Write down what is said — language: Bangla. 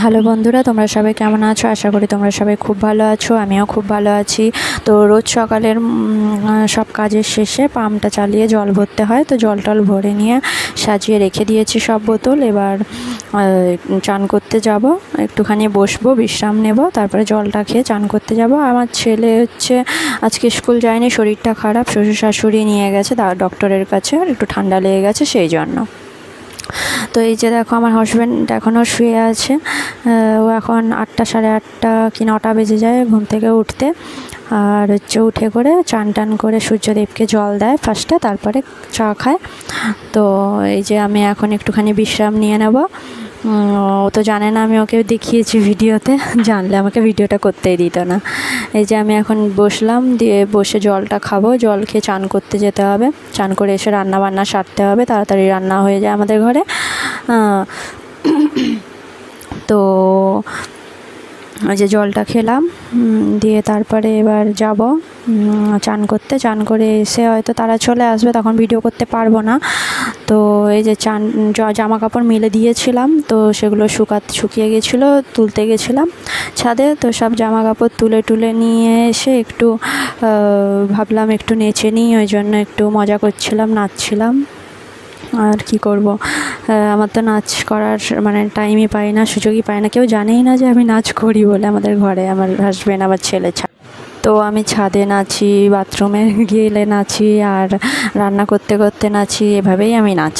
হ্যালো বন্ধুরা, তোমরা সবাই কেমন আছো? আশা করি তোমরা সবাই খুব ভালো আছো। আমিও খুব ভালো আছি। তো রোজ সকালের সব কাজের শেষে পাম্পটা চালিয়ে জল ভরতে হয়। তো জল টল ভরে নিয়ে সাজিয়ে রেখে দিয়েছি সব বোতল। এবার চান করতে যাব, একটুখানি বসবো, বিশ্রাম নেব, তারপরে জলটা খেয়ে চান করতে যাব। আমার ছেলে আজকে স্কুল যায়নি, শরীরটা খারাপ, শ্বশুর শাশুড়ি নিয়ে গেছে ডক্টরের কাছে, একটু ঠান্ডা লেগে গেছে সেই জন্য। তো এই যে দেখো, আমার হাজব্যান্ড এখনও শুয়ে আছে। ও এখন 8টা, সাড়ে 8টা কি 9টা বেজে যায় ঘুম থেকে উঠতে। আর উঠে করে চান করে সূর্যদেবকে জল দেয় ফার্স্টে, তারপরে চা খায়। তো এই যে আমি এখন একটুখানি বিশ্রাম নিয়ে নেব। ও তো জানে না, আমি ওকে দেখিয়েছি ভিডিওতে, জানলে আমাকে ভিডিওটা করতেই দিত না। এই যে আমি এখন বসলাম, দিয়ে বসে জলটা খাবো, জল খেয়ে চান করতে যেতে হবে। চান করে এসে রান্না বান্না সারতে হবে, তাড়াতাড়ি রান্না হয়ে যায় আমাদের ঘরে। তো ওই যে জলটা খেলাম, দিয়ে তারপরে এবার যাব চান করতে। চান করে এসে হয়তো তারা চলে আসবে, তখন ভিডিও করতে পারবো না। তো এই যে জামা কাপড় মেলে দিয়েছিলাম, তো সেগুলো শুকিয়ে গেছিলো, তুলতে গেছিলাম ছাদে। তো সব জামা কাপড় তুলে নিয়ে এসে একটু ভাবলাম একটু নেচে নিই, ওই জন্য একটু মজা করছিলাম, নাচছিলাম। আর কি করব, আমার তো নাচ করার টাইমই পাই না, সুযোগই পাই না। কেউ জানেই না যে আমি নাচ করি বলে আমাদের ঘরে, আমার হাজব্যান্ড, আমার ছেলে ছাড়া। তো আমি ছাদে নাচি, বাথরুমে গেলে নাচি, আর রান্না করতে নাচি, এভাবেই আমি নাচি।